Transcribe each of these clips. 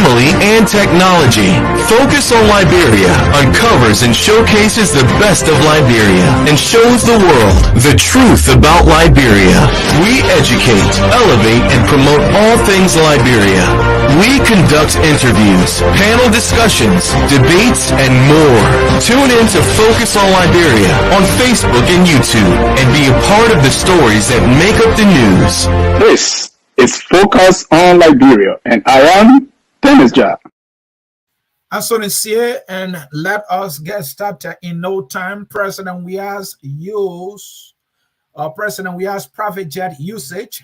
family, and technology. Focus on Liberia uncovers and showcases the best of Liberia and shows the world the truth about Liberia. We educate, elevate, and promote all things Liberia. We conduct interviews, panel discussions, debates, and more. Tune in to Focus on Liberia on Facebook and YouTube and be a part of the stories that make up the news. This is Focus on Liberia, and I am Dennis Jah. And let us get started in no time. President Weah's private jet usage.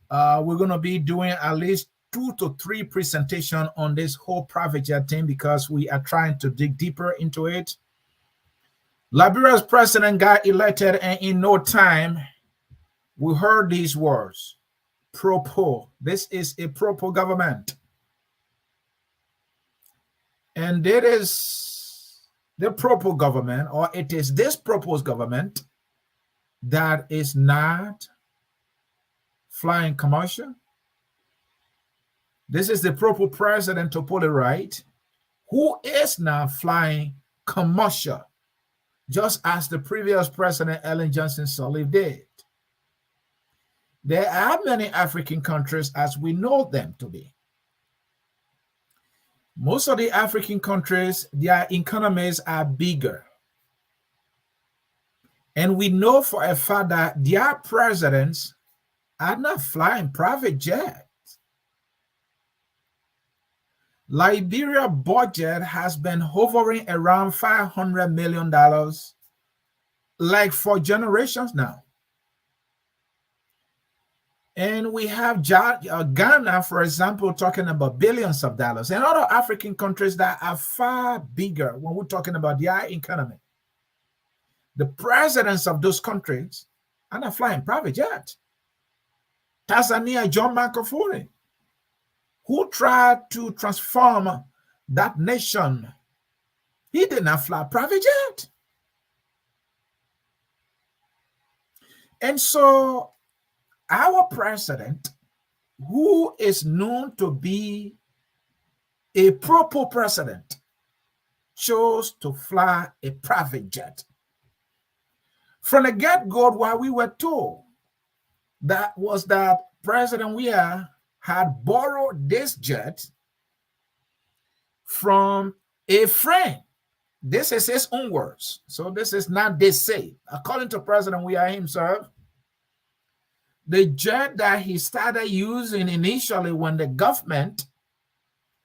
We're going to be doing at least 2 to 3 presentations on this whole private jet thing because we are trying to dig deeper into it. Liberia's president got elected, and in no time, we heard these words. Pro-poor. This is a pro-poor government. And it is the pro-poor government, or it is this proposed government that is not flying commercial. This is the pro-poor president, to put it right, who is now flying commercial, just as the previous president, Ellen Johnson Sirleaf, did. There are many African countries as we know them to be. Most of the African countries, their economies are bigger. And we know for a fact that their presidents are not flying private jets. Liberia budget has been hovering around $500 million like for generations now. And we have Ghana, for example, talking about billions of dollars, and other African countries that are far bigger when we're talking about their economy. The presidents of those countries are not flying private jets. Tanzania, John Magufuli, who tried to transform that nation, he did not fly private jet. And so our president, who is known to be a pro-poor president, chose to fly a private jet. From the get-go, what we were told that President Weah had borrowed this jet from a friend. This is his own words. So this is not they say. According to President Weah himself, the jet that he started using initially when the government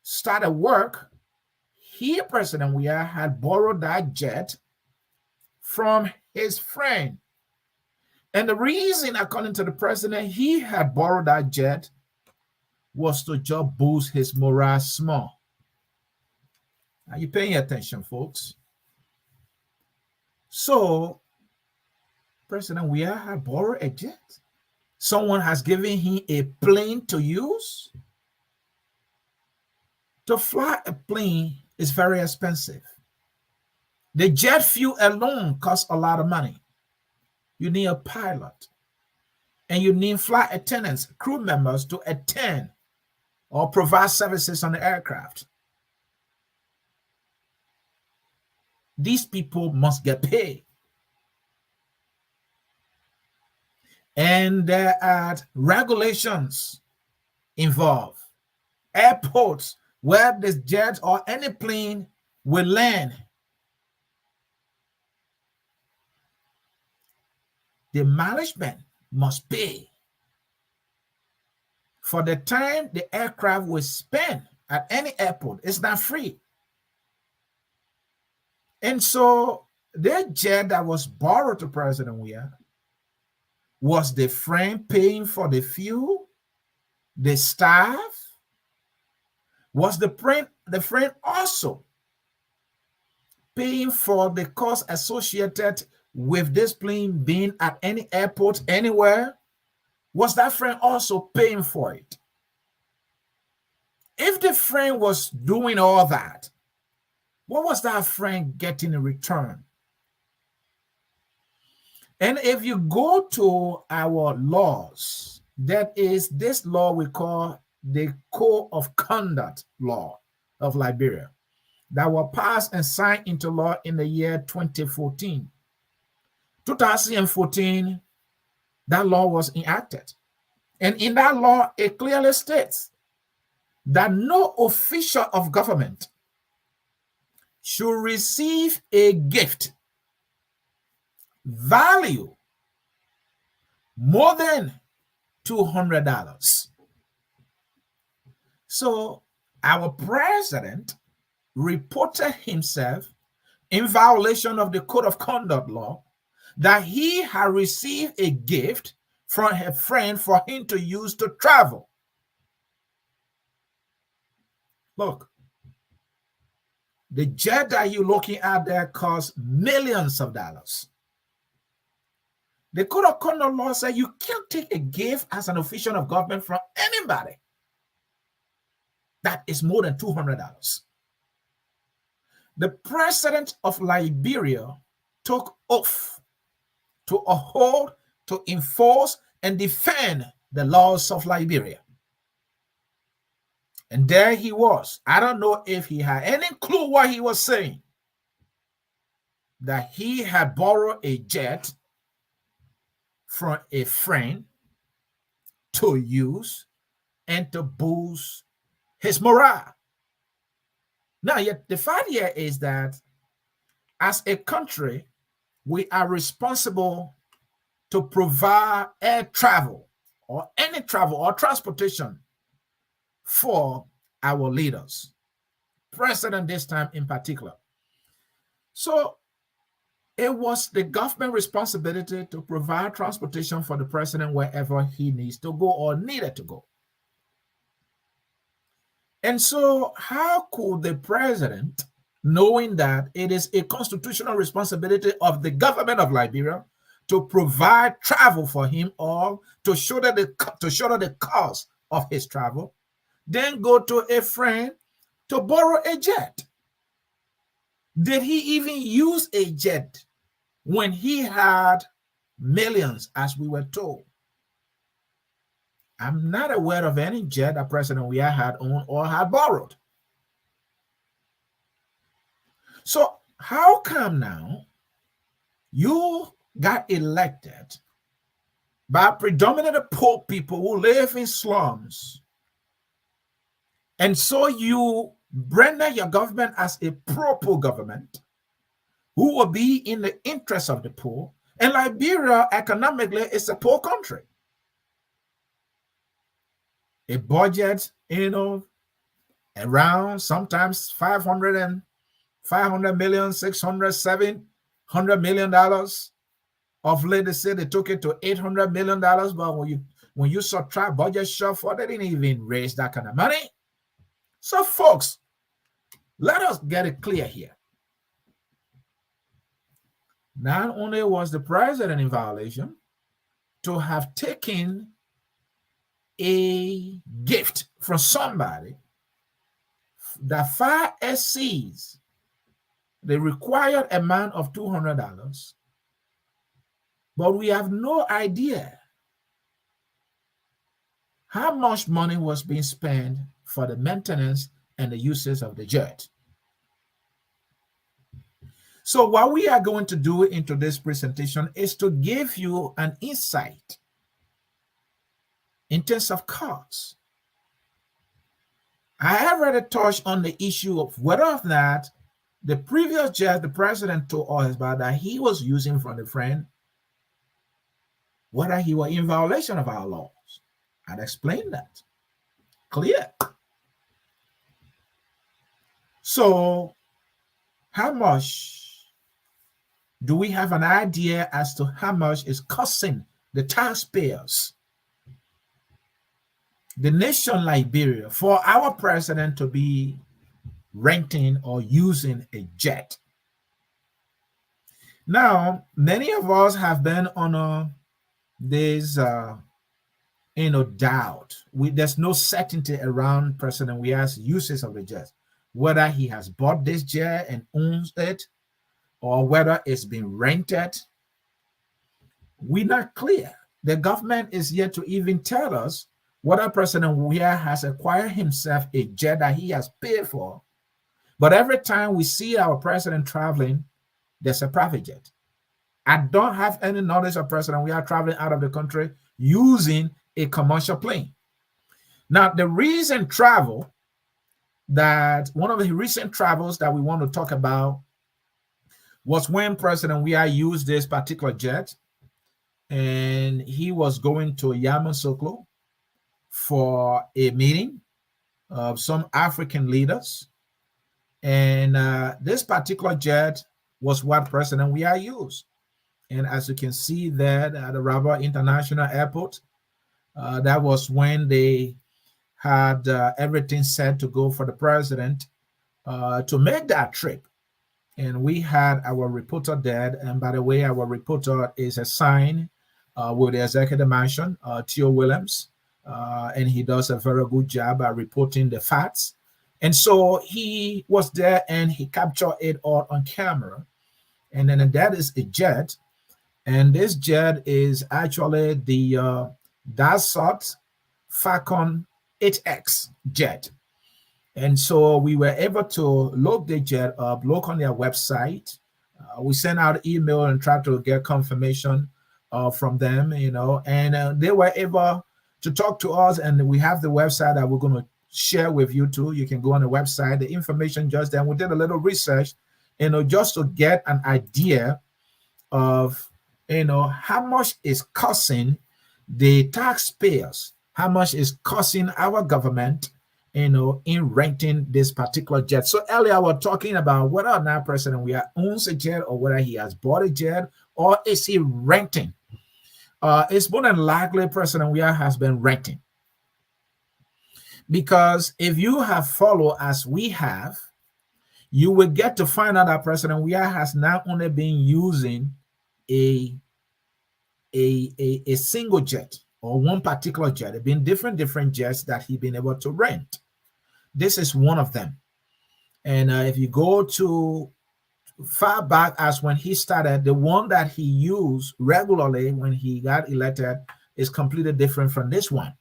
started work, President Weah had borrowed that jet from his friend. And the reason, according to the president, he had borrowed that jet was to just boost his morale small. Are you paying attention, folks? So, President Weah had borrowed a jet. Someone has given him a plane to use. To fly a plane is very expensive. The jet fuel alone costs a lot of money. You need a pilot, and you need flight attendants, crew members to attend or provide services on the aircraft. These people must get paid. And there are regulations involved. Airports where this jet or any plane will land, the management must pay for the time the aircraft will spend at any airport. It's not free. And so the jet that was borrowed to President Weah was the friend paying for the fuel, the staff, was the friend also paying for the cost associated with this plane being at any airport anywhere? Was that friend also paying for it? If the friend was doing all that, what was that friend getting in return? And if you go to our laws, that is this law we call the Code of Conduct law of Liberia that were passed and signed into law in the year 2014. 2014, that law was enacted. And in that law, it clearly states that no official of government should receive a gift value more than $200. So our president reported himself in violation of the Code of Conduct law that he had received a gift from a friend for him to use to travel. Look, the jet that you're looking at there costs millions of dollars. The Code of Conduct law says you can't take a gift as an official of government from anybody that is more than $200. The president of Liberia took oath to uphold, to enforce, and defend the laws of Liberia. And there he was. I don't know if he had any clue what he was saying. That he had borrowed a jet from a friend to use and to boost his morale. Now, yet the fact here is that as a country, we are responsible to provide air travel or any travel or transportation for our leaders, president this time in particular. So it was the government responsibility to provide transportation for the president wherever he needs to go or needed to go. And so how could the president, knowing that it is a constitutional responsibility of the government of Liberia to provide travel for him or to shoulder the cost of his travel, then go to a friend to borrow a jet? Did he even use a jet when he had millions, as we were told? I'm not aware of any jet that President Weah had owned or had borrowed. So how come now you got elected by predominantly poor people who live in slums, and so you render your government as a pro-poor government who will be in the interest of the poor? And Liberia economically is a poor country. A budget, around sometimes 500 million, 600, 700 million dollars. Of late, they said they took it to $800 million, but when you subtract budget shortfall, they didn't even raise that kind of money. So, folks, let us get it clear here. Not only was the president in violation to have taken a gift from somebody that far exceeds the required amount of $200, but we have no idea how much money was being spent for the maintenance and the uses of the jet. So what we are going to do into this presentation is to give you an insight in terms of costs. I have already touched on the issue of whether or not the previous jet the president told us about that he was using from the friend, whether he was in violation of our laws. I'd explain that. Clear. So how much do we have an idea as to how much is costing the taxpayers, the nation Liberia, for our president to be renting or using a jet? Now, many of us have been on this doubt. There's no certainty around President Weah's uses of the jet, whether he has bought this jet and owns it or whether it's been rented. We're not clear. The government is yet to even tell us whether President Weah has acquired himself a jet that he has paid for. But every time we see our president traveling, there's a private jet. I don't have any knowledge of President Weah traveling out of the country using a commercial plane. Now, the recent travel one of the recent travels that we want to talk about was when President Weah used this particular jet, and he was going to Yamoussoukro for a meeting of some African leaders. And this particular jet was what President Weah used. And as you can see there at the Rabat International Airport, that was when they had everything set to go for the president to make that trip. And we had our reporter there. And by the way, our reporter is assigned with the executive mansion, Theo Williams. And he does a very good job at reporting the facts. And so he was there and he captured it all on camera. And then that is a jet. And this jet is actually the Dassault Falcon 8X jet. And so we were able to look the jet up, look on their website. We sent out email and tried to get confirmation from them, and they were able to talk to us. And we have the website that we're going to share with you too. You can go on the website, the information just then. We did a little research, just to get an idea of, how much is costing the taxpayers, how much is costing our government, in renting this particular jet. So earlier I was talking about whether or not President Weah owns a jet or whether he has bought a jet or is he renting. It's more than likely President Weah has been renting. Because if you have followed as we have, you will get to find out that President Weah has not only been using a single jet or one particular jet. There have been different jets that he's been able to rent. This is one of them. And if you go to far back as when he started, the one that he used regularly when he got elected is completely different from this one.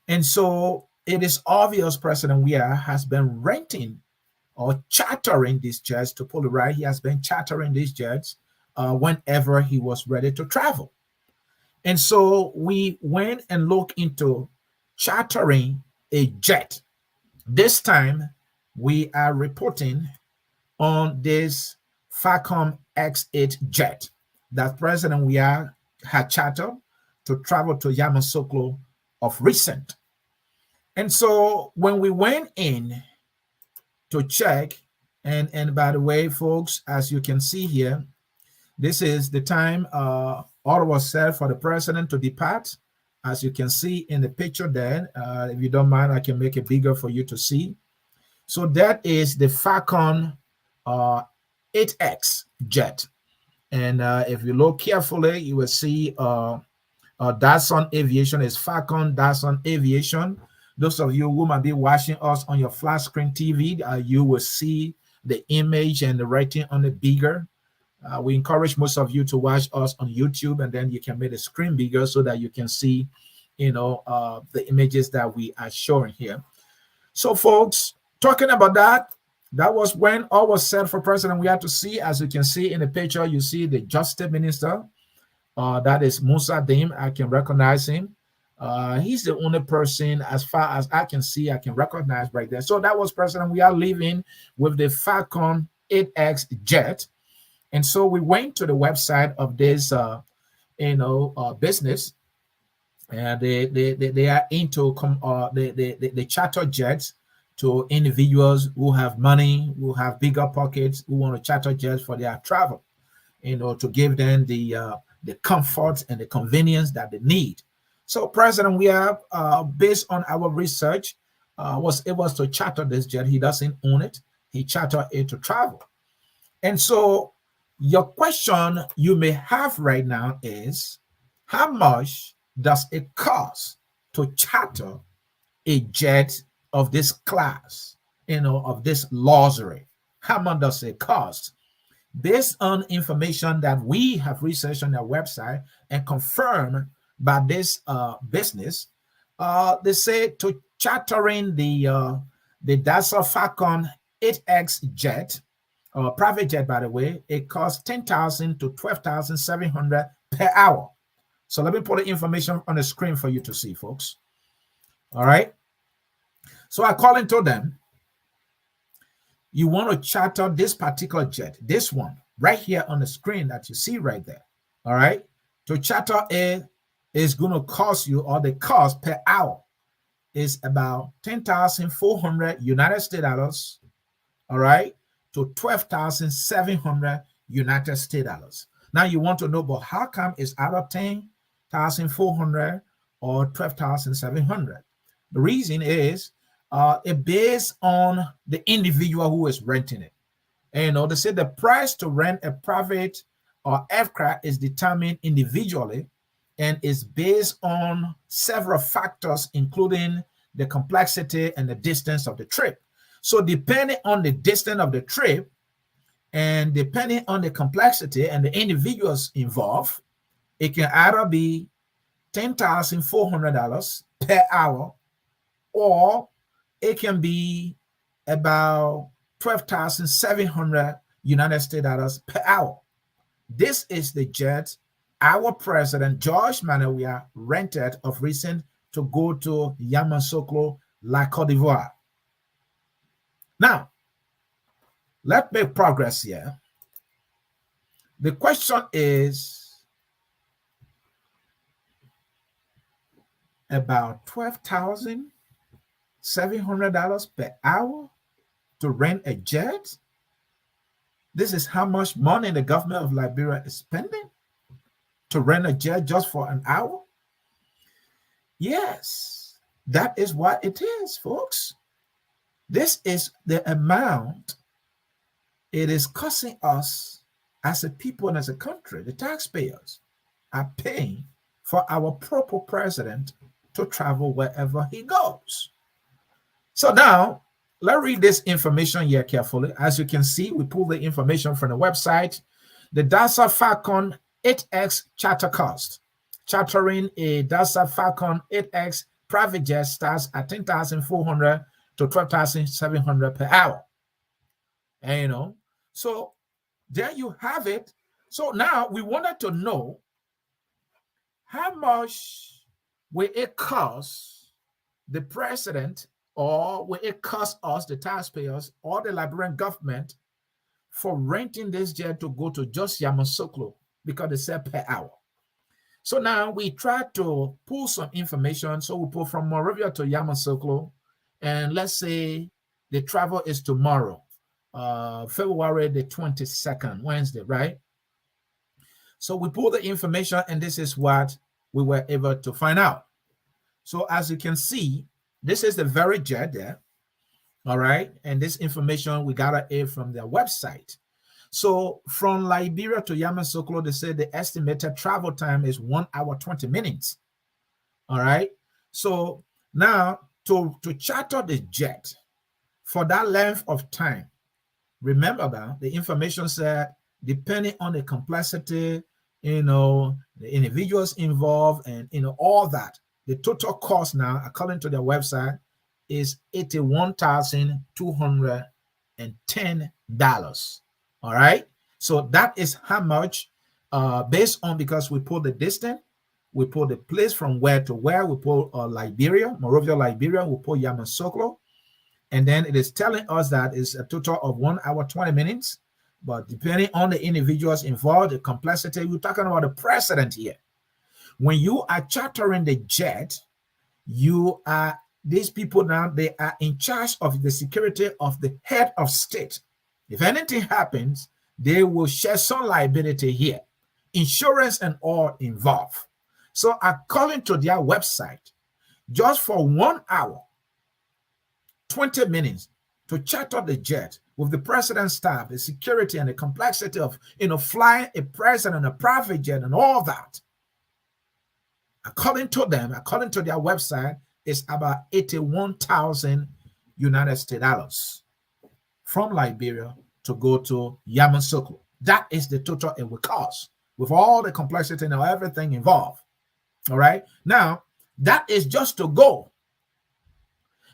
And so it is obvious President Weah has been renting or chartering these jets, to pull it right. He has been chartering these jets whenever he was ready to travel. And so we went and looked into chartering a jet. This time we are reporting on this Falcon X8 jet that President Weah had chartered to travel to Yamoussoukro of recent. And so when we went in to check, and by the way, folks, as you can see here, this is the time order was set for the president to depart. As you can see in the picture there, if you don't mind, I can make it bigger for you to see. So that is the Falcon 8X jet. And if you look carefully, you will see Dassault Aviation is Falcon Dassault Aviation. Those of you who might be watching us on your flat screen TV, you will see the image and the writing on it bigger. We encourage most of you to watch us on YouTube, and then you can make the screen bigger so that you can see, the images that we are showing here. So, folks, talking about that was when all was set for President Weah to see. As you can see in the picture, you see the Justice Minister. That is Musa Dim. I can recognize him. He's the only person, as far as I can see, I can recognize right there. So that was President Weah leaving with the Falcon 8X jet. And so we went to the website of this, business, and they are into the charter jets to individuals who have money, who have bigger pockets, who want to charter jets for their travel, to give them the comfort and the convenience that they need. So President Weah, based on our research, was able to charter this jet. He doesn't own it. He chartered it to travel. And so your question you may have right now is, how much does it cost to charter a jet of this class, of this luxury? How much does it cost? Based on information that we have researched on our website and confirmed by this business, They say to chartering the Dassault Falcon 8X jet, or private jet, by the way, it costs 10,000 to 12,700 per hour. So let me put the information on the screen for you to see, folks. All right. So I call into them. You want to charter this particular jet, this one right here on the screen that you see right there. All right. To charter it is going to cost you, or the cost per hour is about 10,400 United States dollars. All right. To 12,700 United States dollars. Now you want to know, but how come it's out of 10,400 or 12,700? The reason is it based on the individual who is renting it. And they say the price to rent a private or aircraft is determined individually and is based on several factors, including the complexity and the distance of the trip. So depending on the distance of the trip and depending on the complexity and the individuals involved, it can either be $10,400 per hour, or it can be about 12,700 United States dollars per hour. This is the jet our president, George Weah, rented of recent to go to Yamoussoukro, La Côte d'Ivoire. Now, let's make progress here. The question is about $12,700 per hour to rent a jet. This is how much money the government of Liberia is spending to rent a jet just for an hour. Yes, that is what it is, folks. This is the amount it is costing us as a people and as a country. The taxpayers are paying for our proper president to travel wherever he goes. So now, let's read this information here carefully. As you can see, we pull the information from the website. The Dassault Falcon 8X charter cost. Chartering a Dassault Falcon 8X private jet starts at 10,400 to 12,700 per hour. And so there you have it. So now we wanted to know how much will it cost the president, or will it cost us, the taxpayers, or the Liberian government, for renting this jet to go to just Yamoussoukro, because they said per hour. So now we try to pull some information. So we pull from Monrovia to Yamoussoukro, and let's say the travel is tomorrow, February the 22nd, Wednesday, right? So we pull the information, and this is what we were able to find out. So as you can see, this is the very jet there, all right? And this information we got it from their website. So from Liberia to Yamoussoukro, they say the estimated travel time is 1 hour, 20 minutes, all right? So now to charter the jet for that length of time, remember that the information said, depending on the complexity, the individuals involved and, all that, the total cost now, according to their website, is $81,210. All right. So that is how much, based on, because we pull the distance, we pull the place from where to where, we pull Liberia, Monrovia, Liberia, we pull Yamoussoukro, and then it is telling us that it's a total of 1 hour, 20 minutes. But depending on the individuals involved, the complexity, we're talking about the president here. When you are chartering the jet, these people now, they are in charge of the security of the head of state. If anything happens, they will share some liability here, insurance and all involved. So according to their website, just for 1 hour, 20 minutes to charter the jet with the president's staff, the security and the complexity of, flying a president, a private jet and all that, according to them, according to their website, is about 81,000 United States dollars from Liberia to go to Yamoussoukro. That is the total it will cost, with all the complexity and everything involved. All right. Now, That is just to go.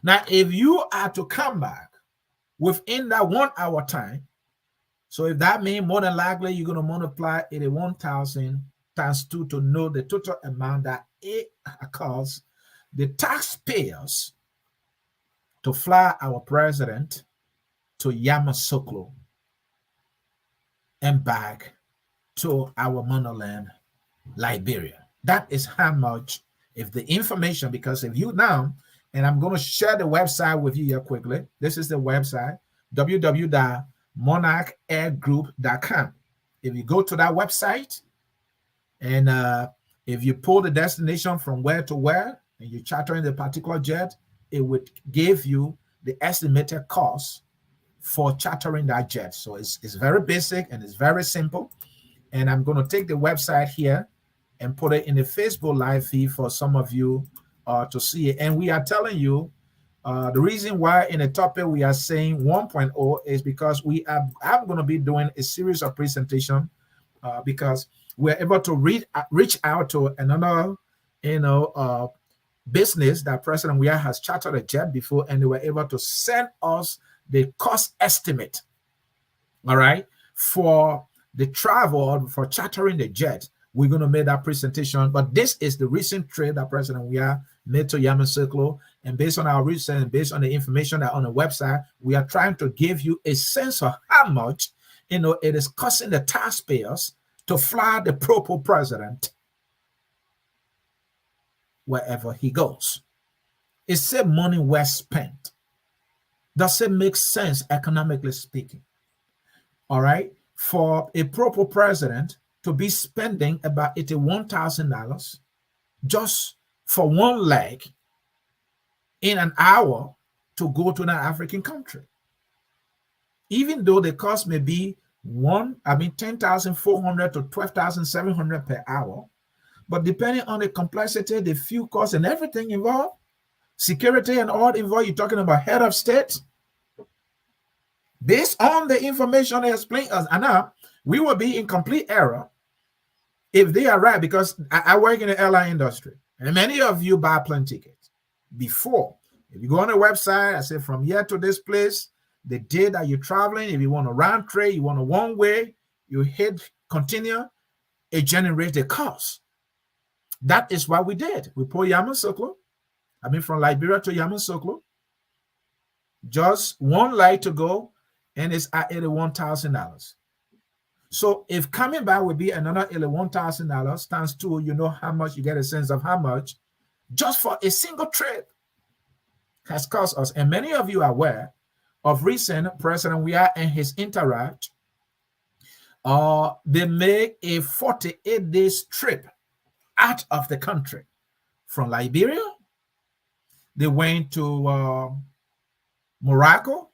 Now, if you are to come back within that 1 hour time, so if that means more than likely you're going to multiply 81,000 times 2 to know the total amount that it costs the taxpayers to fly our president to Yamoussoukro and back to our motherland, Liberia. That is how much, if the information, because if you now, and I'm going to share the website with you here quickly. This is the website, www.monarchairgroup.com. If you go to that website, and if you pull the destination from where to where, and you charter in the particular jet, it would give you the estimated cost for chartering that jet. So it's very basic and it's very simple. And I'm going to take the website here and put it in the Facebook live feed for some of you to see it. And we are telling you the reason why in the topic we are saying 1.0 is because I'm going to be doing a series of presentation because we're able to reach out to another, business that President Weah has chartered a jet before, and they were able to send us the cost estimate, all right, for the travel or for chartering the jet. We're going to make that presentation, but this is the recent trip that President Weah made to Yamoussoukro, and based on our research and based on the information that on the website, we are trying to give you a sense of how much it is costing the taxpayers to fly the proper president wherever he goes. It's a money well spent. Does it make sense economically speaking? All right, for a proper president to be spending about $81,000 just for one leg in an hour to go to an African country, even though the cost may be $10,400 to $12,700 per hour, but depending on the complexity, the fuel costs and everything involved, security and all involved, you're talking about head of state. Based on the information they explained us, and now we will be in complete error if they are right, because I work in the airline industry, and many of you buy plane tickets before. If you go on the website, I say from here to this place, the day that you're traveling, if you want a round trip, you want a one way, you hit continue, it generates a cost. That is what we did. We put Yamoussoukro, from Liberia to Yamoussoukro, just one leg to go, and it's at $81,000. So if coming back would be another $81,000 times 2, you know how much, you get a sense of how much just for a single trip has cost us. And many of you are aware of recent President Weah and his entourage. They made a 48-day trip out of the country from Liberia. They went to Morocco.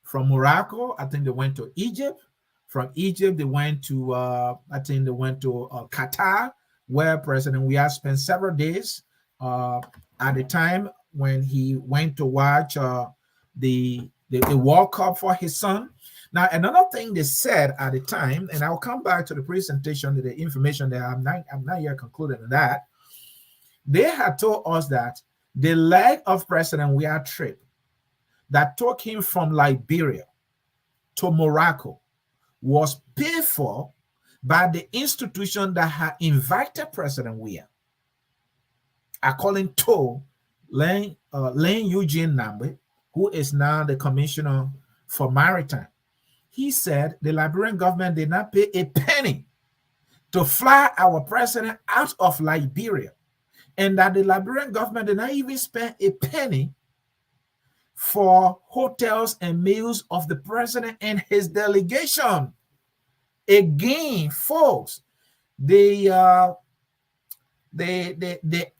From Morocco, I think they went to Egypt. From Egypt, they went to, Qatar, where President Weah spent several days at the time when he went to watch the World Cup for his son. Now, another thing they said at the time, and I'll come back to the presentation, to the information that I'm not yet concluded on that. They had told us that the leg of President Weah trip that took him from Liberia to Morocco was paid for by the institution that had invited President Weah. According to Lane Eugene Nambe, who is now the commissioner for maritime, he said the Liberian government did not pay a penny to fly our president out of Liberia, and that the Liberian government did not even spend a penny for hotels and meals of the president and his delegation. Again, folks, the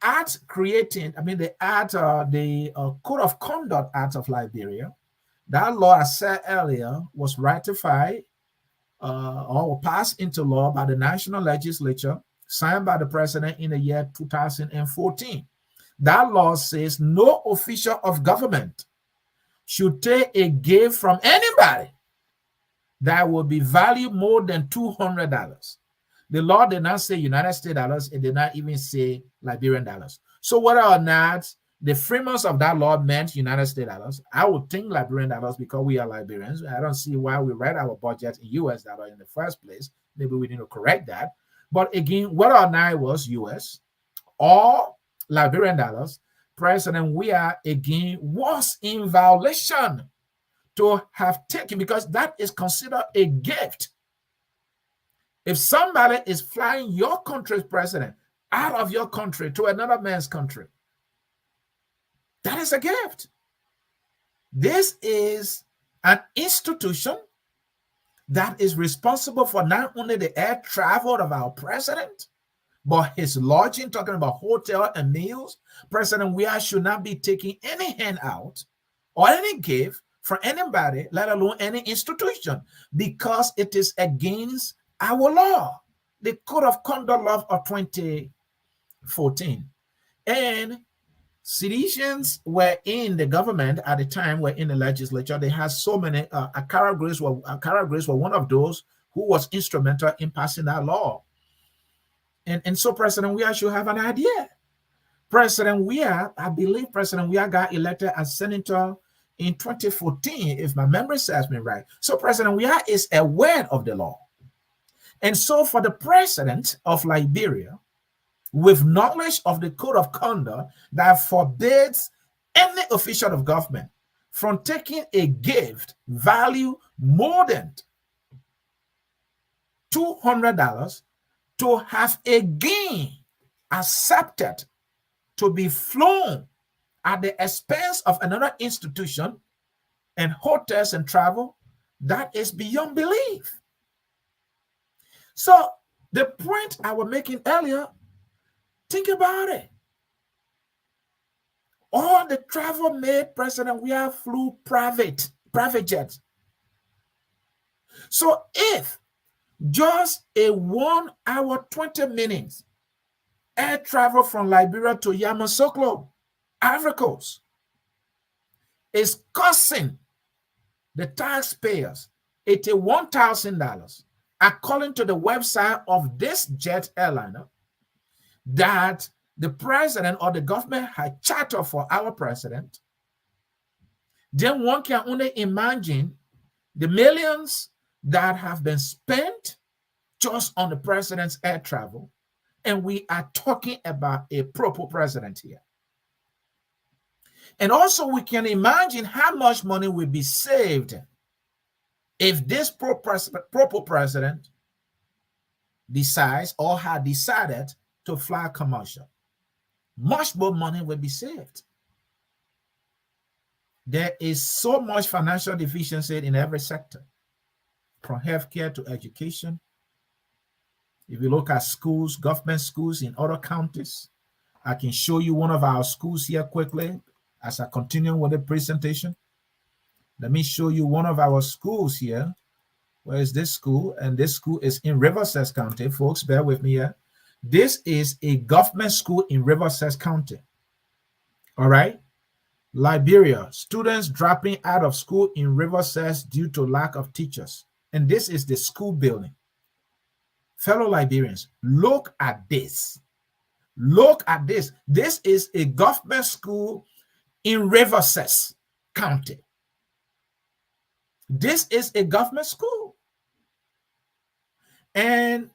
act creating, the Code of Conduct Act of Liberia, that law, I said earlier, was ratified or passed into law by the national legislature, signed by the president in the year 2014. That law says no official of government should take a gift from anybody that will be valued more than $200. The law did not say United States dollars. It did not even say Liberian dollars. So whether or not the framers of that law meant United States dollars, I would think Liberian dollars because we are Liberians. I don't see why we write our budget in US dollar in the first place. Maybe we need to correct that. But again, whether or not it was US or Liberian dollars, President Weah again was in violation to have taken, because that is considered a gift. If somebody is flying your country's president out of your country to another man's country, that is a gift. This is an institution that is responsible for not only the air travel of our president, but his lodging, talking about hotel and meals. President Weah should not be taking any handout or any gift from anybody, let alone any institution, because it is against our law, the Code of Conduct Law of 2014. And citizens were in the government at the time, were in the legislature. They had so many. Akara Grace were one of those who was instrumental in passing that law. And so President Weah should have an idea. President Weah, I believe President Weah got elected as senator in 2014, if my memory serves me right. So President Weah is aware of the law. And so for the president of Liberia, with knowledge of the code of conduct that forbids any official of government from taking a gift value more than $200 to have again accepted to be flown at the expense of another institution and hotels and travel, that is beyond belief. So the point I was making earlier, think about it. All the travel made President Weah flew private jets. So if just a 1 hour, 20 minutes air travel from Liberia to Yamoussoukro, Ivory Coast, is costing the taxpayers $81,000, according to the website of this jet airliner, that the president or the government had chartered for our president, then one can only imagine the millions that have been spent just on the president's air travel. And we are talking about a proper president here. And also we can imagine how much money will be saved if this proper president decides or had decided to fly commercial. Much more money will be saved. There is so much financial deficiency in every sector, from healthcare to education. If you look at schools, government schools in other counties, I can show you one of our schools here quickly as I continue with the presentation. Let me show you one of our schools here. Where is this school? And this school is in Riverside County. Folks, bear with me here. This is a government school in Riverside County. All right. Liberia, students dropping out of school in Riverside due to lack of teachers. And this is the school building. Fellow Liberians, look at this. Look at this. This is a government school in Riverside County. This is a government school. And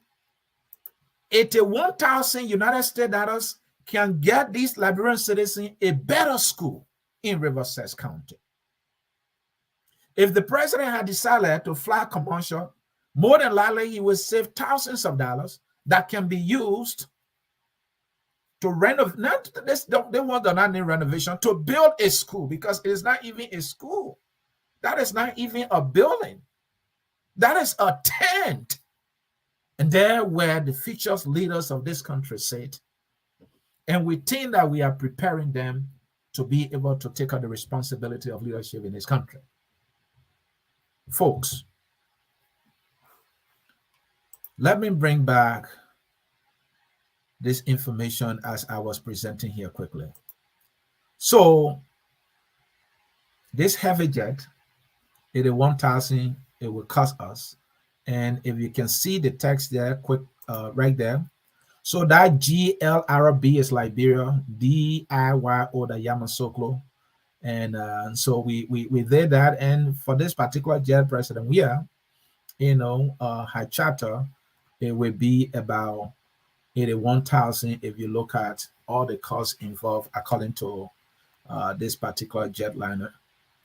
81,000 United States dollars can get these Liberian citizens a better school in Riverside County. If the president had decided to fly commercial, more than likely he would save thousands of dollars that can be used to renovate. Not this, they want not need renovation, to build a school, because it is not even a school. That is not even a building. That is a tent. And there where the future leaders of this country sit. And we think that we are preparing them to be able to take on the responsibility of leadership in this country. Folks, let me bring back this information as I was presenting here quickly. So this heavy jet, 81,000, it will cost us. And if you can see the text there, quick, right there, So that GLRB is Liberia, DIYO the Yamoussoukro. And so we did that. And for this particular jet, President Weah, her charter, it will be about 81,000 if you look at all the costs involved according to this particular jetliner.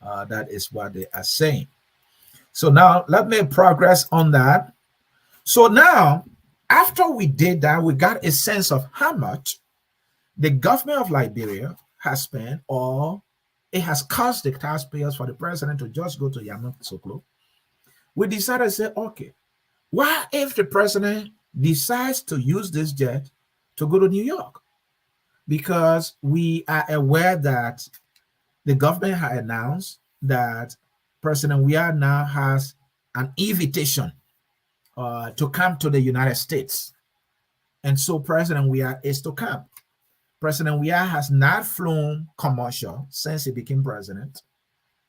That is what they are saying. So now let me progress on that. So now, after we did that, we got a sense of how much the government of Liberia has spent, or it has cost the taxpayers for the president to just go to Yamoussoukro. We decided to say, okay, what if the president decides to use this jet to go to New York? Because we are aware that the government has announced that President Weah now has an invitation to come to the United States. And so President Weah is to come. President Weah has not flown commercial since he became president.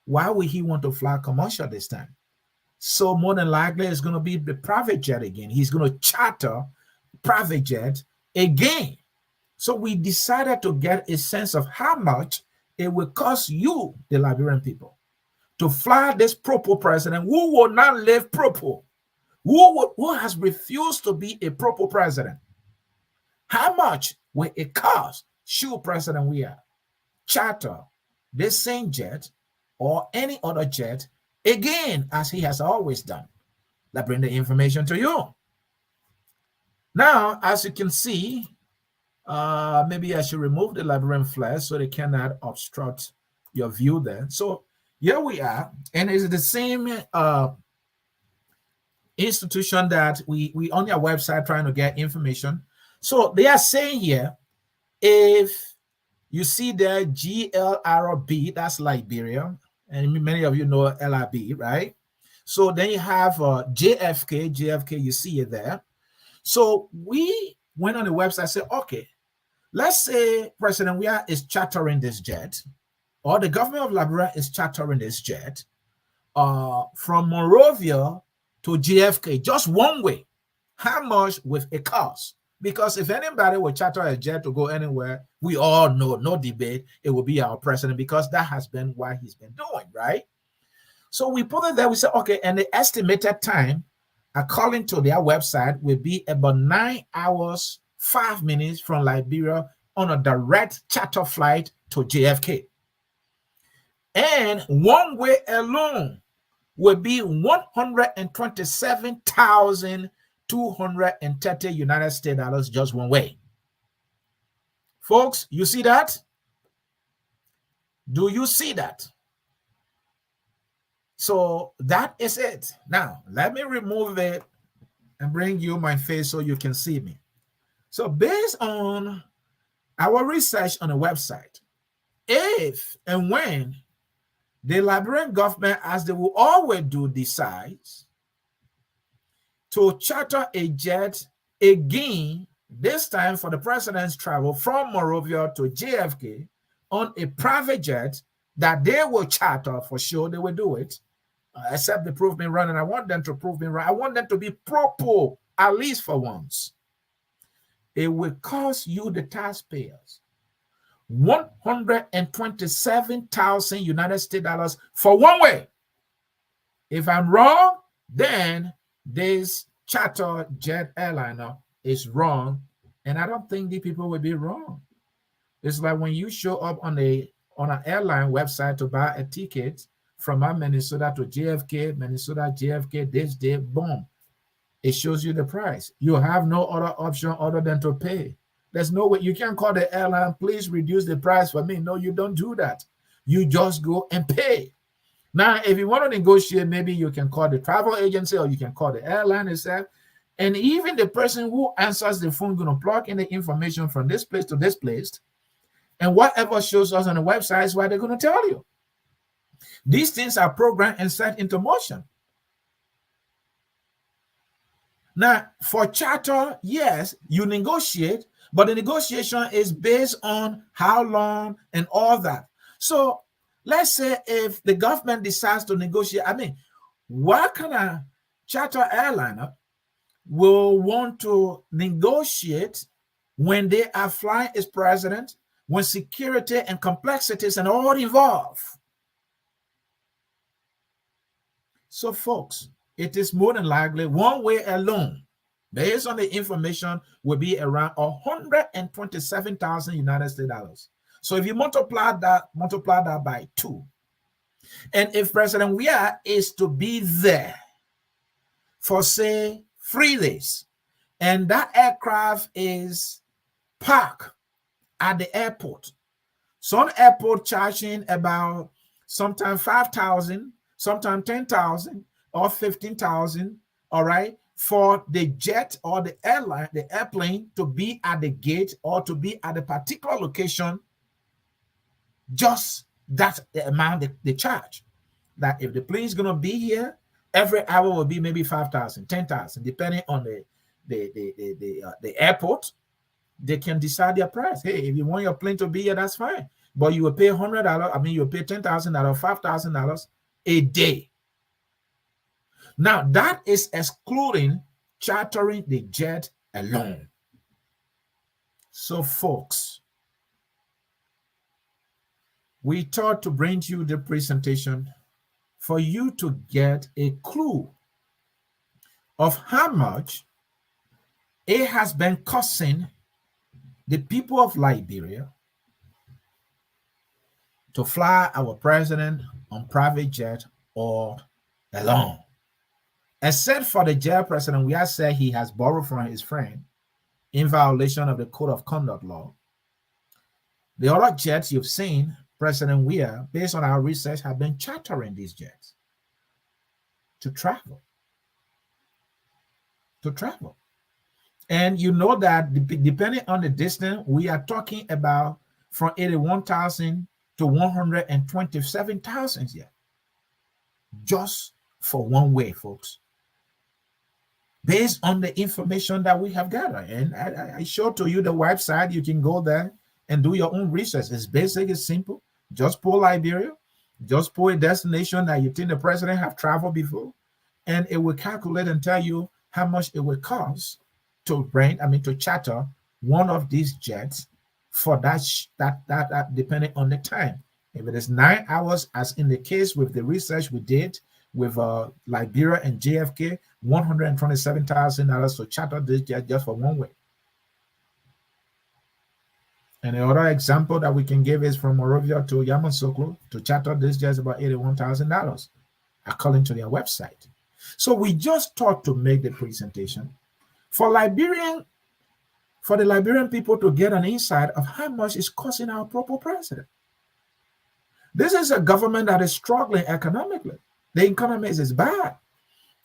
Why would he want to fly commercial this time? So more than likely, it's going to be the private jet again. He's going to charter private jet again. So we decided to get a sense of how much it will cost you, the Liberian people, to fly this proper president who will not live proper, who has refused to be a proper president. How much will it cost should President Weah charter this same jet or any other jet again, as he has always done? Let's bring the information to you. Now, as you can see, maybe I should remove the Liberian flag so they cannot obstruct your view there. So here we are, and it's the same institution that we on their website trying to get information. So they are saying here, if you see there GLRB, that's Liberia, and many of you know LRB, right? So then you have JFK, you see it there. So we went on the website and said, okay, let's say President Weah is chartering this jet, or the government of Liberia is chartering this jet from Monrovia to JFK, just one way. How much will it cost? Because if anybody will charter a jet to go anywhere, we all know, no debate, it will be our president, because that has been what he's been doing, right? So we put it there, we said, okay, and the estimated time, according to their website, will be about 9 hours, 5 minutes from Liberia on a direct charter flight to JFK. And one way alone will be 127,230 United States dollars just one way. Folks, you see that? Do you see that? So that is it. Now, let me remove it and bring you my face so you can see me. So based on our research on the website, if and when the Liberian government, as they will always do, decides to charter a jet again, this time for the president's travel from Monrovia to JFK on a private jet that they will charter, for sure they will do it, except they prove me wrong, and I want them to prove me wrong. I want them to be proper, at least for once. It will cost you, the taxpayers, 127,000 United States dollars for one way. If I'm wrong, then this charter jet airliner is wrong, and I don't think the people will be wrong. It's like when you show up on an airline website to buy a ticket from Minnesota to JFK, Minnesota, JFK, this day, boom. It shows you the price. You have no other option other than to pay. There's no way. You can't call the airline, please reduce the price for me. No, you don't do that. You just go and pay. Now, if you want to negotiate, maybe you can call the travel agency or you can call the airline itself. And even the person who answers the phone going to plug in the information from this place to this place. And whatever shows us on the website is what they're going to tell you. These things are programmed and set into motion. Now, for charter, yes, you negotiate, but the negotiation is based on how long and all that. So let's say if the government decides to negotiate, I mean, what kind of charter airliner will want to negotiate when they are flying as president, when security and complexities and all involved. So, folks, it is more than likely one way alone, based on the information, will be around 127,000 United States dollars. So if you multiply that by 2, and if President Weah is to be there for, say, 3 days, and that aircraft is parked at the airport, some airport charging about sometimes 5,000, sometimes 10,000 or 15,000, all right, for the jet or the airplane to be at the gate or to be at a particular location. Just that's the amount they charge. That if the plane is going to be here, every hour will be maybe 5,000, 10,000, depending on the airport. They can decide their price. Hey, if you want your plane to be here, that's fine. But you will pay $100. I mean, you will pay $10,000, $5,000 a day. Now, that is excluding chartering the jet alone. So, folks, we thought to bring you the presentation for you to get a clue of how much it has been costing the people of Liberia to fly our president on private jet or alone. Except for the jail president, we have said he has borrowed from his friend in violation of the Code of Conduct law. The other jets you've seen, President Weah, based on our research, have been chartering these jets to travel. And you know that depending on the distance, we are talking about from 81,000 to 127,000 here. Just for one way, folks. Based on the information that we have gathered. And I showed to you the website. You can go there and do your own research. It's basic, it's simple. Just pull Liberia. Just pull a destination that you think the president have traveled before. And it will calculate and tell you how much it will cost to charter one of these jets for that depending on the time. If it is 9 hours, as in the case with the research we did with Liberia and JFK, $127,000 to charter this jet just for one way. And the other example that we can give is from Monrovia to Yamoussoukro to charter this jet is about $81,000, according to their website. So we just thought to make the presentation for the Liberian people to get an insight of how much it's costing our proper president. This is a government that is struggling economically. The economy is bad.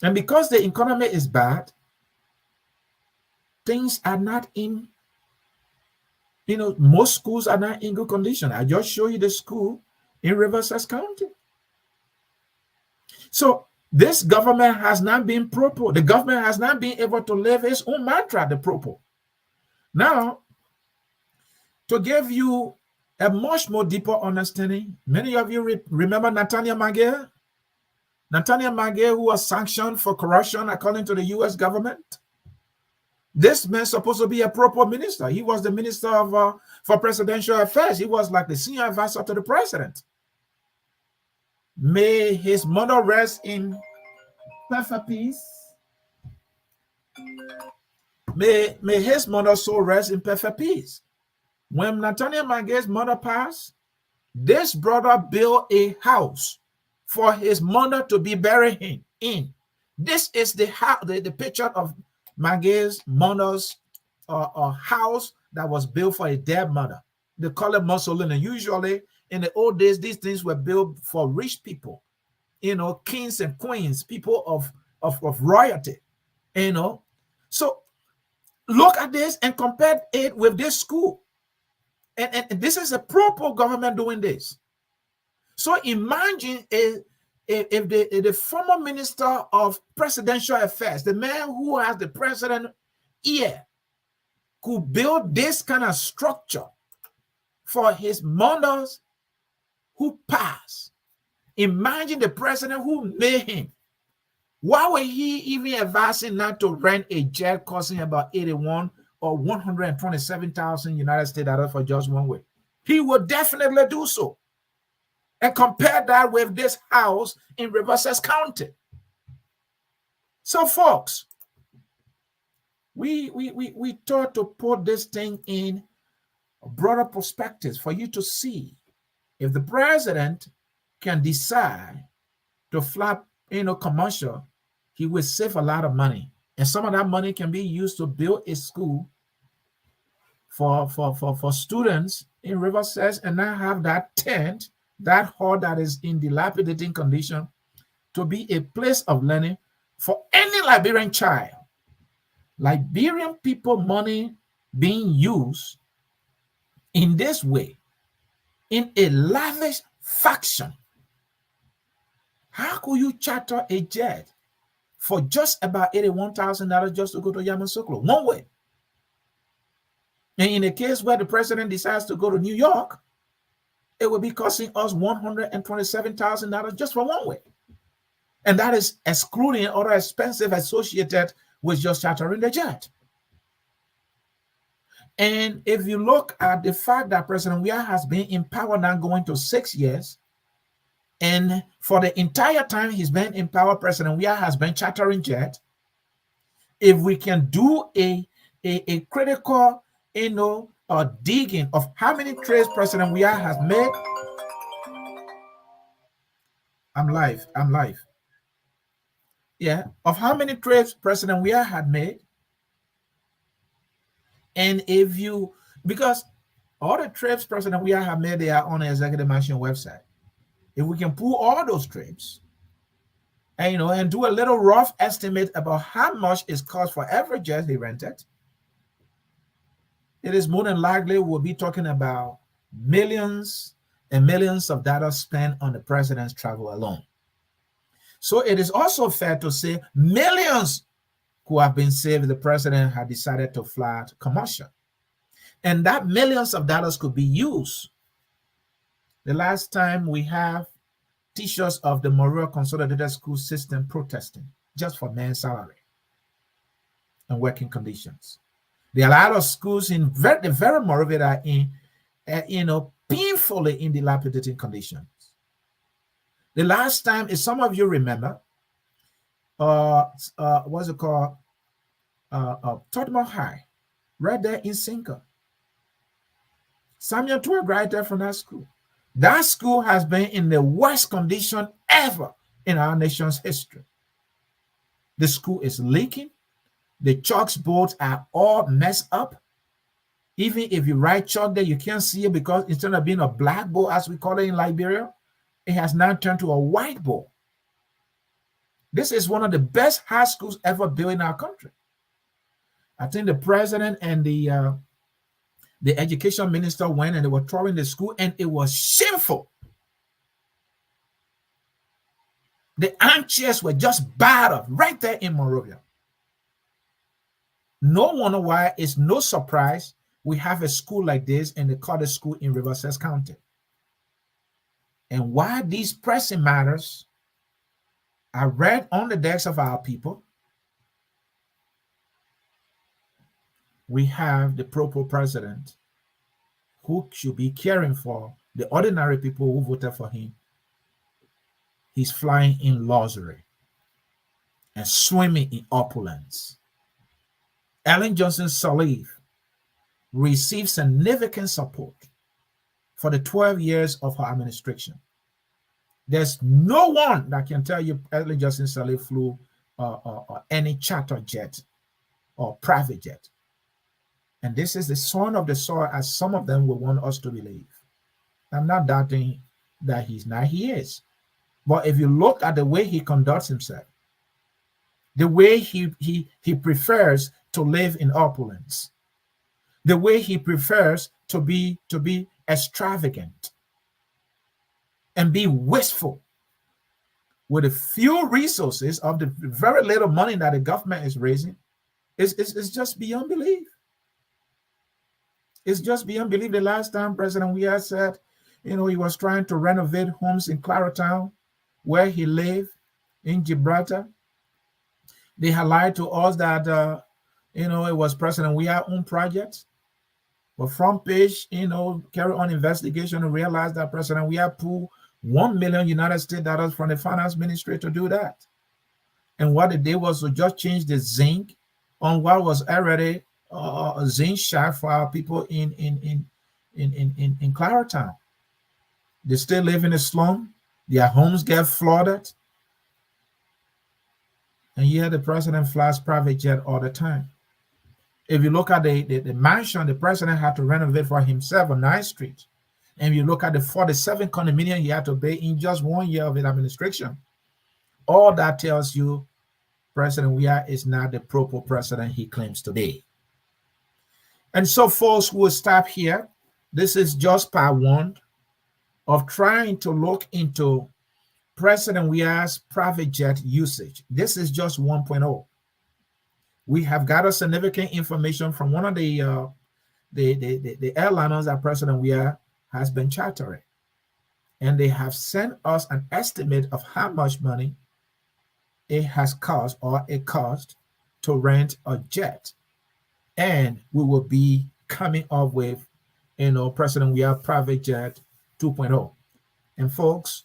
And because the economy is bad, things are not in, most schools are not in good condition. I just show you the school in Riverside County. So this government has not been proper. The government has not been able to live its own mantra, the proper. Now, to give you a much more deeper understanding, many of you remember Nathaniel Maguire? Nathaniel Maguire, who was sanctioned for corruption according to the U.S. government. This man supposed to be a proper minister. He was the minister for presidential affairs. He was like the senior advisor to the president. May his mother rest in perfect peace. May his mother soul rest in perfect peace. When Nathaniel Maguire's mother passed, this brother built a house for his mother to be buried in. This is the picture of Maguire's mother's house that was built for a dead mother. They call it mausoleum. And usually in the old days, these things were built for rich people, kings and queens, people of royalty, So look at this and compare it with this school. And this is a proper government doing this. So imagine if the former minister of presidential affairs, the man who has the president ear, could build this kind of structure for his mothers who passed. Imagine the president who made him. Why were he even advising not to rent a jet costing about $81,000 or 127,000 United States dollars for just one way. He would definitely do so. And compare that with this house in Riverside County. So, folks, we thought to put this thing in a broader perspective for you to see if the president can decide to flap, commercial, he will save a lot of money. And some of that money can be used to build a school for students in Riverside and not have that tent, that hall that is in dilapidating condition, to be a place of learning for any Liberian child. Liberian people money being used in this way, in a lavish fashion. How could you charter a jet for just about $81,000 just to go to Yamoussoukro? One way. And in a case where the president decides to go to New York, it will be costing us $127,000 just for one way. And that is excluding other expenses associated with just chartering the jet. And if you look at the fact that President Weah has been in power now going to 6 years, and for the entire time he's been in power, President Weah has been chartering jet. If we can do a critical, digging of how many trades President Weah has made. I'm live. Yeah, of how many trades President Weah had made. And if you, because all the trips President Weah have made, they are on the Executive Mansion website. If we can pull all those trips and, and do a little rough estimate about how much it costs for every jet he rented, it is more than likely we'll be talking about millions and millions of dollars spent on the president's travel alone. So it is also fair to say millions who have been saved if the president had decided to fly commercial. And that millions of dollars could be used. The last time we have teachers of the Moreau Consolidated School System protesting just for man's salary and working conditions. There are a lot of schools in the very Moreau that are in, painfully in dilapidating conditions. The last time, if some of you remember, what's it called? Tottenham High, right there in Sinker. Samuel Twig right there from that school. That school has been in the worst condition ever in our nation's history. The school is leaking. The chalkboards are all messed up. Even if you write chalk there, you can't see it because instead of being a blackboard, as we call it in Liberia, it has now turned to a whiteboard. This is one of the best high schools ever built in our country. I think the president and the education minister went and they were touring the school, and it was shameful. The armchairs were just battered right there in Monrovia. No wonder why it's no surprise we have a school like this and they call the school in Riverside County. And why these pressing matters are read on the decks of our people, we have the proper president who should be caring for the ordinary people who voted for him. He's flying in luxury and swimming in opulence. Ellen Johnson Sirleaf received significant support for the 12 years of her administration. There's no one that can tell you Ellen Johnson Sirleaf flew any charter jet or private jet. And this is the son of the soil, as some of them will want us to believe. I'm not doubting that he's not. He is. But if you look at the way he conducts himself, the way he prefers to live in opulence, the way he prefers to be extravagant and be wasteful with the few resources of the very little money that the government is raising, it's just beyond belief. It's just beyond belief. The last time President Weah said, he was trying to renovate homes in Claratown, where he lived in Gibraltar. They had lied to us that You know, it was President Weah own project. But front page, you know, carry on investigation and realize that President Weah pulled 1 million United States dollars from the finance ministry to do that. And what they did was to just change the zinc on what was already a zinc shaft for our people in Claratown. They still live in a slum. Their homes get flooded. And yet the president flies private jet all the time. If you look at the mansion the president had to renovate for himself on 9th Street, and you look at the 47 condominium he had to pay in just 1 year of his administration, all that tells you President Weah is not the proper president he claims to be. And so, folks, will stop here. This is just part one of trying to look into President Weah's private jet usage. This is just 1.0. We have gathered significant information from one of the airliners that President Weah has been chartering. And they have sent us an estimate of how much money it has cost or it cost to rent a jet. And we will be coming up with, you know, President Weah private jet 2.0. And folks,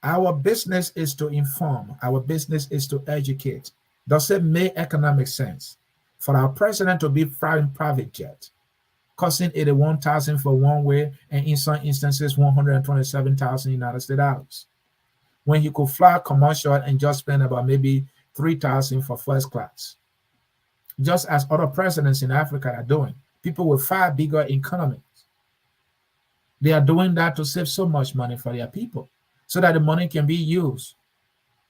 our business is to inform. Our business is to educate. Does it make economic sense for our president to be flying private jet, costing 81,000 for one way, and in some instances 127,000 United States dollars, when he could fly commercial and just spend about maybe 3,000 for first class, just as other presidents in Africa are doing? People with far bigger economies, they are doing that to save so much money for their people, so that the money can be used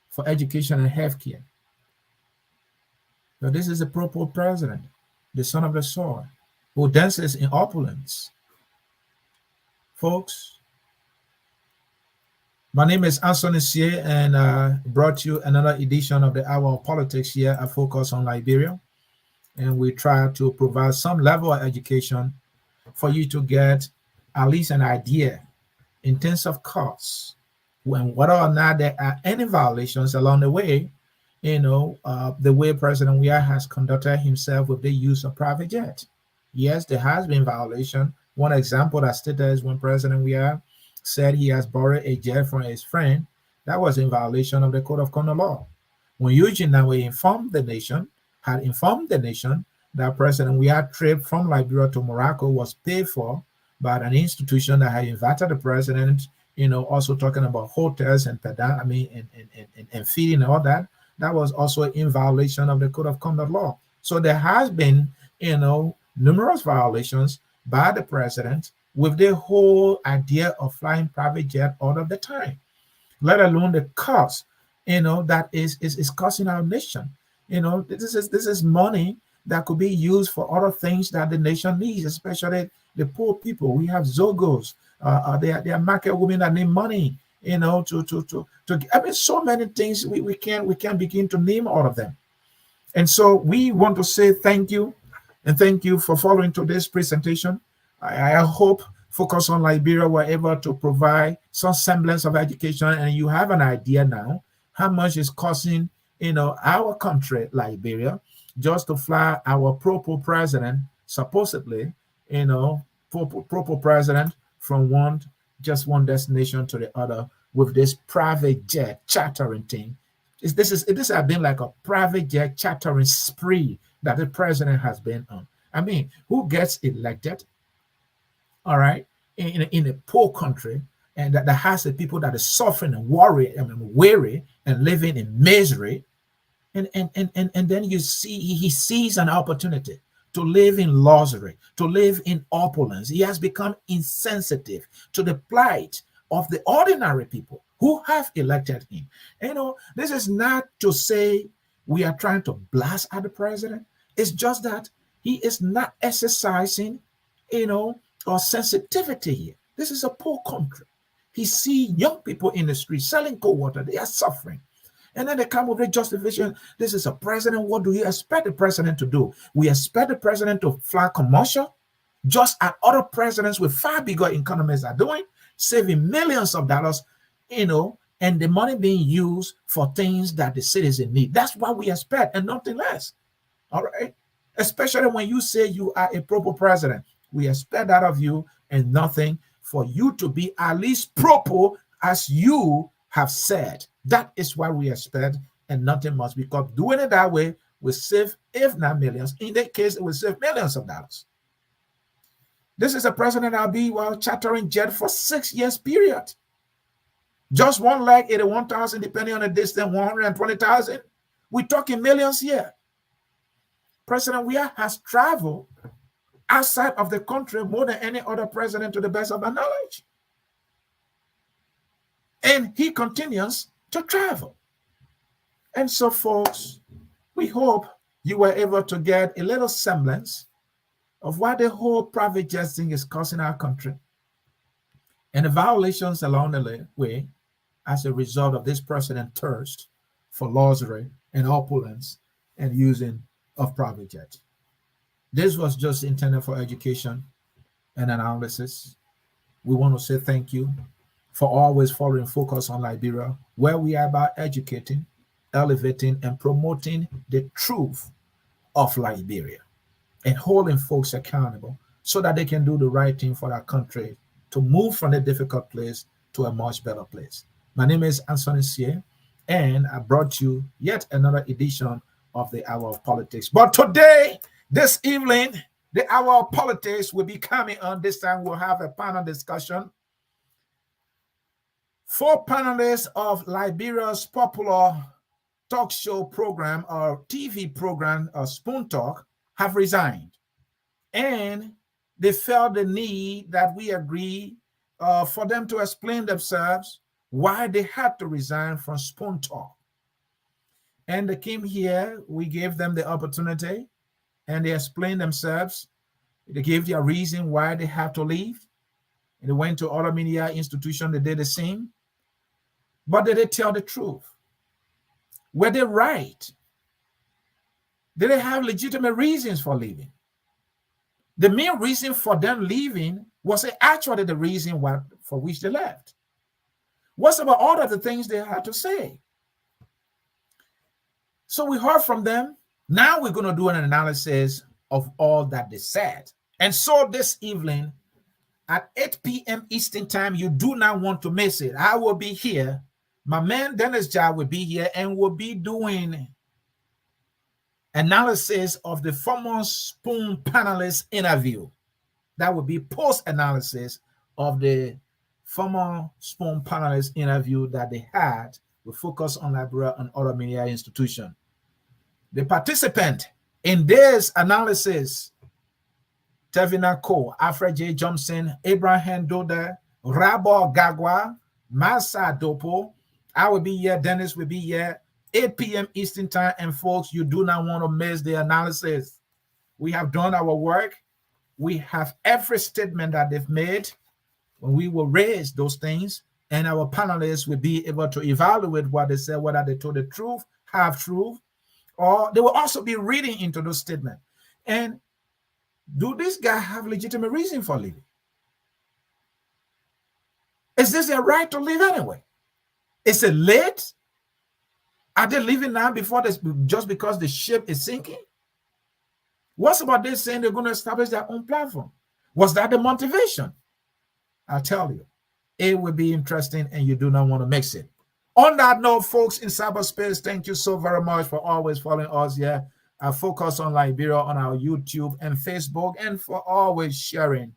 for education and healthcare. But this is a proper president, the son of the soil, who dances in opulence. Folks, my name is Anthony Sie, and I brought you another edition of the Hour of Politics here. I focus on Liberia, and we try to provide some level of education for you to get at least an idea in terms of costs, when whether or not there are any violations along the way, you know, the way President Weah has conducted himself with the use of private jet. Yes, there has been violation. One example that stated is when President Weah said he has borrowed a jet from his friend. That was in violation of the Code of Conduct law. When Eugene Nawe had informed the nation that President Weah trip from Liberia to Morocco was paid for by an institution that had invited the president, you know, also talking about hotels and and feeding and all that. That was also in violation of the Code of Conduct law. So there has been, you know, numerous violations by the president with the whole idea of flying private jet all of the time, let alone the cost, you know, that is costing our nation. You know, this is money that could be used for other things that the nation needs, especially the poor people. We have Zogos, they are market women that need money, you know, I mean, so many things we can't begin to name all of them. And so we want to say thank you, and thank you for following today's presentation. I hope Focus on Liberia were able to provide some semblance of education, and you have an idea now how much is costing, you know, our country, Liberia, just to fly our proper president, supposedly, you know, proper president from one destination to the other with this private jet chartering thing. This has been like a private jet chartering spree that the president has been on. I mean, who gets elected, all right, in a poor country, and that has the people that are suffering and weary and living in misery, and then you see he sees an opportunity to live in luxury, to live in opulence. He has become insensitive to the plight of the ordinary people who have elected him. You know, this is not to say we are trying to blast at the president. It's just that he is not exercising, you know, or sensitivity here. This is a poor country. He sees young people in the street selling cold water. They are suffering. And then they come with a justification. This is a president. What do you expect the president to do? We expect the president to fly commercial, just as other presidents with far bigger economies are doing, saving millions of dollars, you know, and the money being used for things that the citizens need. That's what we expect and nothing less. All right. especially when you say you are a proper president. We expect that of you and nothing for you to be at least proper as you have said. That is what we expect and nothing much, because doing it that way will save, if not millions, in that case, it will save millions of dollars. This is a president that'll be chartering jet for 6 years period. Just one leg, 81,000, depending on the distance, 120,000. We're talking millions here. President Weah has traveled outside of the country more than any other president, to the best of my knowledge. And he continues to travel. And so, folks, we hope you were able to get a little semblance of what the whole private jet thing is costing our country and the violations along the way as a result of this president's thirst for luxury and opulence and using of private jets. This was just intended for education and analysis. We want to say thank you for always following Focus on Liberia, where we are about educating, elevating, and promoting the truth of Liberia and holding folks accountable so that they can do the right thing for our country to move from a difficult place to a much better place. My name is Anthony Sie, and I brought you yet another edition of the Hour of Politics. But today, this evening, the Hour of Politics will be coming on. This time we'll have a panel discussion. 4 panelists of Liberia's popular talk show program or TV program, Spoon Talk, have resigned. And they felt the need that we agree for them to explain themselves why they had to resign from Spoon Talk. And they came here, we gave them the opportunity, and they explained themselves. They gave their reason why they had to leave. And they went to other media institutions, they did the same. But did they tell the truth? Were they right? Did they have legitimate reasons for leaving? The main reason for them leaving was actually the reason for which they left. What's about all of the things they had to say? So we heard from them. Now we're going to do an analysis of all that they said. And so this evening at 8 p.m. Eastern Time, you do not want to miss it. I will be here. My man Dennis Jai will be here and will be doing analysis of the former Spoon panelist interview. That will be post-analysis of the former Spoon panelist interview that they had with Focus on Liberia and other media institutions. The participant in this analysis, Tevina Ko, Alfred J. Johnson, Abraham Doda, Rabo Gagwa, Masa Dopo. I will be here, Dennis will be here, 8 p.m. Eastern Time. And folks, you do not want to miss the analysis. We have done our work. We have every statement that they've made. We will raise those things, and our panelists will be able to evaluate what they said, whether they told the truth, half truth, or they will also be reading into those statements. And do this guy have legitimate reason for leaving? Is this their right to leave anyway? Is it late? Are they leaving now before this, just because the ship is sinking? What's about this saying they're going to establish their own platform? Was that the motivation? I'll tell you, it will be interesting and you do not want to mix it. On that note, folks in cyberspace, thank you so very much for always following us here. I Focus on Liberia on our YouTube and Facebook, and for always sharing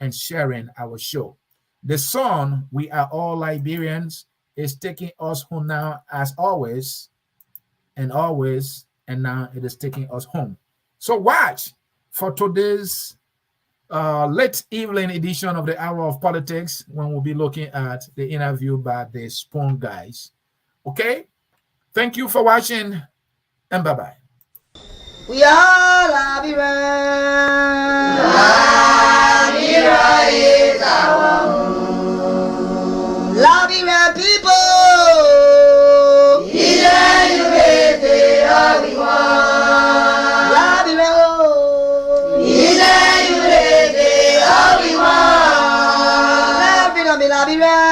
our show. The song, We Are All Liberians, is taking us home now, as always, and now it is taking us home. So watch for today's late evening edition of the Hour of Politics, when we'll be looking at the interview by the Spoon guys. Okay? Thank you for watching, and bye-bye. We are Liberia. Liberia is our home. Liberia people. Liberia.